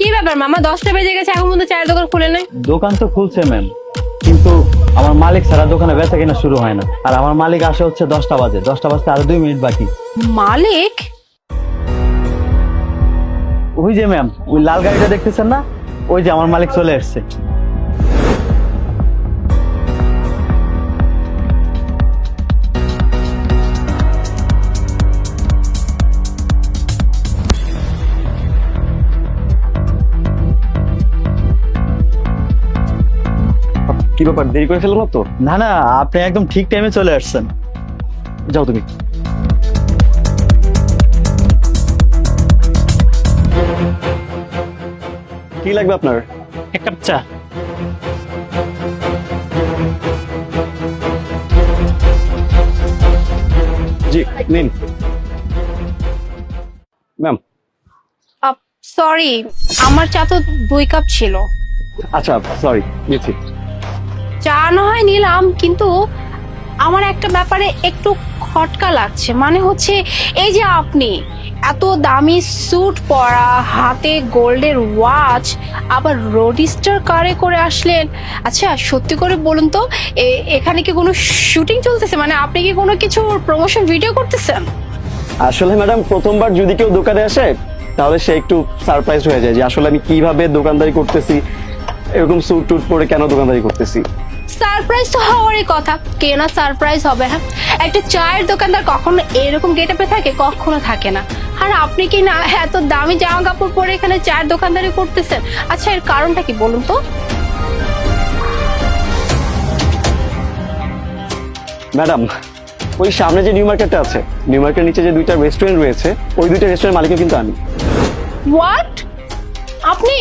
কি ব্যাপার মামা, 10টা বেজে গেছে এখন পর্যন্ত চায়ের দোকান খুলে নেই? দোকান তো খুলছে ম্যাম, কিন্তু আমার মালিক ছাড়া দোকানে বেচা কিনা শুরু হয় না। আর আমার মালিক আসে হচ্ছে 10টা বাজে, 10টা বাজতে আরো 2 মিনিট বাকি। মালিক? ওই যে ম্যাম, ওই লাল গাড়িটা দেখতেছেন না, ওই যে আমার মালিক চলে আসছে। কি ব্যাপার, দেরি করে ফেললাম না তো? না না, আপনি একদম ঠিক টাইমে চলে আসছেন। যাও তুমি। কি লাগবে আপনার? এক কাপ চা। জি নিন ম্যাম। সরি, আমার চা তো 2 কাপ ছিল। আচ্ছা সরি, নিচ্ছি। চা না হয় নিলাম, কিন্তু আমার একটা ব্যাপারে একটু খটকা লাগছে। মানে হচ্ছে এই যে আপনি এত দামি স্যুট পরা, হাতে গোল্ডের ওয়াচ, আবার রোডিস্টার কারে করে আসলেন। আচ্ছা সত্যি করে বলুন তো, এখানে কি কোনো শুটিং চলতেছে? মানে আপনি কি কোনো কিছু প্রমোশন ভিডিও করতেছেন? আসলে ম্যাডাম, প্রথমবার যদি কেউ দোকানে আসে তাহলে সে একটু সারপ্রাইজ হয়ে যায় যে আসলে আমি কিভাবে দোকানদারি করতেছি, এরকম স্যুট টুট পরে কেন দোকানদারি করতেছি। সারপ্রাইজ তো হওয়ারই কথা, কে না সারপ্রাইজ হবে। হ্যাঁ, একটা চায়ের দোকানদার কখনো এরকম গেটআপে থাকে? কখনো থাকে না। আর আপনি কি না এত দামি জামা কাপড় পরে এখানে চায়ের দোকানদারি করতেছেন? আচ্ছা এর কারণটা কি বলুন তো? ম্যাডাম, ওই সামনে যে নিউ মার্কেটটা আছে, নিউ মার্কেটের নিচে যে 2টা রেস্টুরেন্ট রয়েছে, ওই 2টা রেস্টুরেন্ট মালিকও কিন্তু আমি। হোয়াট? আপনি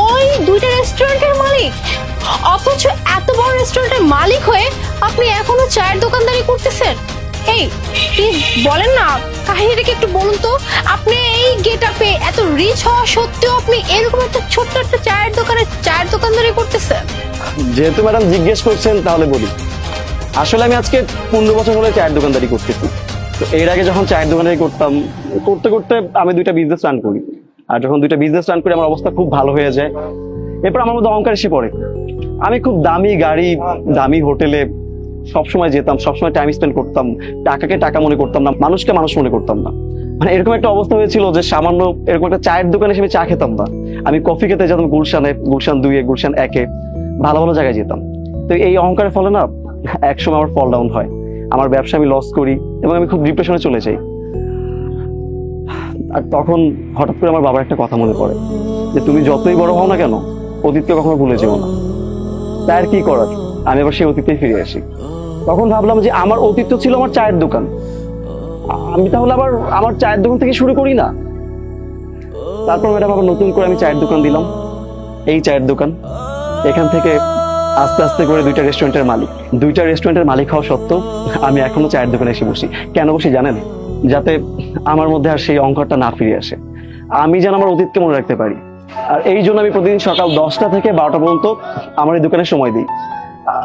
ওই 2টা রেস্টুরেন্টের মালিক? অথচ এত বড় রেস্টুরেন্টের মালিক হয়ে আপনি এখনো চায়ের দোকানদারি করতেছেন? এই প্লিজ বলেন না, কাহিনীটা কি একটু বলুন তো। আপনি এই গেটআপে এত রিচ হওয়া সত্ত্বেও আপনি এরকম একটা ছোট্ট একটা চায়ের দোকানদারি করতেছেন? যেহেতু ম্যাডাম জিজ্ঞেস করছেন তাহলে বলি। আসলে আমি আজকে 15 বছর হলে চায়ের দোকানদারি করতেছি। তো এর আগে যখন চায়ের দোকানদারি করতাম, করতে করতে আমি 2টা বিজনেস রান করি। আর যখন 2টা বিজনেস রান করি আমার অবস্থা খুব ভালো হয়ে যায়। এরপর আমার মধ্যে অহংকার এসে পড়ে। আমি খুব দামি গাড়ি, দামি হোটেলে সবসময় যেতাম, সবসময় টাইম স্পেন্ড করতাম, টাকাকে টাকা মনে করতাম না, মানুষকে মানুষ মনে করতাম না। মানে এরকম একটা অবস্থা হয়েছিল যে সামান্য এরকম একটা চায়ের দোকানে এসে আমি চা খেতাম না। আমি কফি খেতে যেতাম গুলশানে, গুলশান 2-এ, গুলশান 1-এ, ভালো ভালো জায়গায় যেতাম। তো এই অহংকারের ফলে না একসময় আমার ফল ডাউন হয়, আমার ব্যবসা আমি লস করি এবং আমি খুব ডিপ্রেশনে চলে যাই। আর তখন হঠাৎ করে আমার বাবার একটা কথা মনে পড়ে যে তুমি যতই বড় হও না কেন, অতীতকে কখনো ভুলে যেও না। তাই আর কি করার, আমি আবার সেই অতীতেই ফিরে আসি। তখন ভাবলাম যে আমার অতীত তো ছিল আমার চায়ের দোকান, আমি তাহলে আবার আমার চায়ের দোকান থেকে শুরু করি না। তারপর ম্যাডাম আবার নতুন করে আমি চায়ের দোকান দিলাম, এই চায়ের দোকান। এখান থেকে আস্তে আস্তে করে 2টা রেস্টুরেন্টের মালিক। 2টা রেস্টুরেন্টের মালিক হওয়া সত্ত্বেও আমি এখনো চায়ের দোকানে এসে বসি। কেন বসি জানেন? যাতে আমার মধ্যে আর সেই অহংকারটা না ফিরে আসে, আমি যেন আমার অতীতকে মনে রাখতে পারি। আর এই জন্য আমি প্রতিদিন সকাল 10টা থেকে 12টা পর্যন্ত আমার এই দোকানে সময় দিই।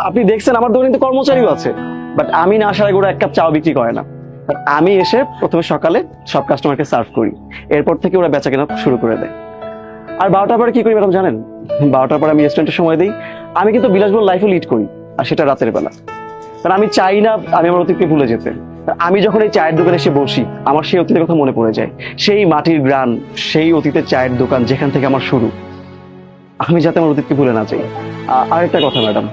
আপনি দেখছেন আমার দোকানে কিন্তু কর্মচারীও আছে, বাট আমি না আসার আগে ওরা 1 কাপ চাও বিক্রি করে না। আর আমি এসে প্রথমে সকালে সব কাস্টমারকে সার্ভ করি, এরপর থেকে ওরা বেচা কেনা শুরু করে দেয়। আর 12টার পরে কি করি ম্যাডাম জানেন? 12টার পরে আমি রেস্টুরেন্টে সময় দিই। আমি কিন্তু বিলাসবহুল লাইফও লিড করি, আর সেটা রাতের বেলা। কারণ আমি চাই না আমি আমার অতীতকে ভুলে যেতে। আমি যখন এই চায়ের দোকানে এসে বসি, আমার সেই অতীতের কথা মনে পড়ে যায়, সেই মাটির গ্রান, সেই অতীতের চায়ের দোকান যেখান থেকে আমার শুরু। আমি যাতে আমার অতীতকে ভুলে না যাই। আরেকটা কথা ম্যাডাম,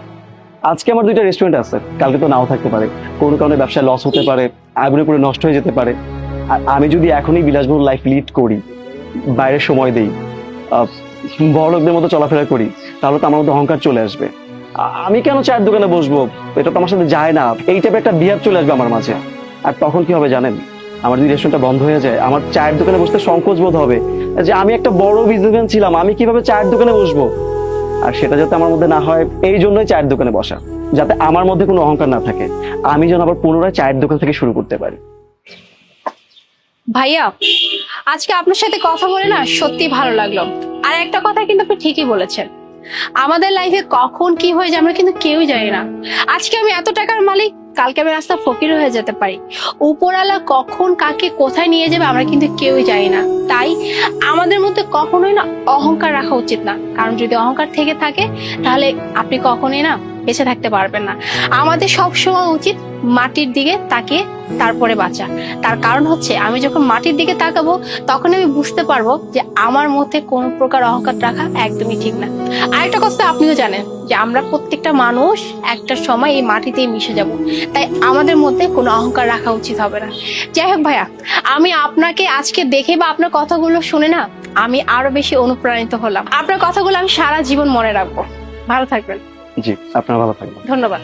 আজকে আমার 2টা রেস্টুরেন্ট আছে, কালকে তো নাও থাকতে পারে, কোনো কারণে ব্যবসায় লস হতে পারে, আগুনে পুরো নষ্ট হয়ে যেতে পারে। আর আমি যদি এখনই বিলাসবহুল লাইফ লিড করি, বাইরে সময় দিই, বড় লোকদের মতো চলাফেরা করি, তাহলে তো আমার মধ্যে অহংকার চলে আসবে। আমি কেন চায়ের দোকানে বসবো? এটা তো আমার সাথে যায় না। এই টাইপের একটা বিহেভ চলে আসবে আমার মাঝে। আর তখন কি হবে জানেন? আমার যদি রেস্টুরেন্টটা বন্ধ হয়ে যায়, আমার চায়ের দোকানে বসতে সংকোচ বোধ হবে যে আমি একটা বড় বিজনেসম্যান ছিলাম, আমি কিভাবে চায়ের দোকানে বসবো। আর সেটা যাতে আমার মধ্যে না হয়, এই জন্যই চায়ের দোকানে বসা, যাতে আমার মধ্যে কোনো অহংকার না থাকে, আমি যেন আবার পুনরায় চায়ের দোকান থেকে শুরু করতে পারি। ভাইয়া, আজকে আপনার সাথে কথা বলে না সত্যি ভালো লাগলো। আর একটা কথা কিন্তু আপনি ঠিকই বলেছেন, আমাদের লাইফে কখন কি হয়ে যায় আমরা কিন্তু কেউই জানি না। আজকে আমি এত টাকার মালিক, কালকে আমি রাস্তা ফকির হয়ে যেতে পারি। উপরওয়ালা কখন কাকে কোথায় নিয়ে যাবে আমরা কিন্তু কেউই জানি না। তাই আমাদের মধ্যে কখনোই না অহংকার রাখা উচিত না, কারণ যদি অহংকার থেকে থাকে তাহলে আপনি কখনোই না বেঁচে থাকতে পারবেন না। আমাদের সব সময় উচিত মাটির দিকে তাকিয়ে তারপরে বাঁচা। তার কারণ হচ্ছে আমি যখন মাটির দিকে তাকাবো তখন আমি বুঝতে পারবো যে আমার মধ্যে কোনো প্রকার অহংকার রাখা একদমই ঠিক না। আরেকটা কথা আপনিও জানেন যে আমরা প্রত্যেকটা মানুষ একটা সময় এই মাটিতেই মিশে যাব, তাই আমাদের মধ্যে কোনো অহংকার রাখা উচিত হবে না। যাই হোক ভাইয়া, আমি আপনাকে আজকে দেখে বা আপনার কথাগুলো শুনে না আমি আরো বেশি অনুপ্রাণিত হলাম। আপনার কথাগুলো আমি সারা জীবন মনে রাখবো। ভালো থাকবেন। জি, আপনারা ভালো থাকবেন। ধন্যবাদ।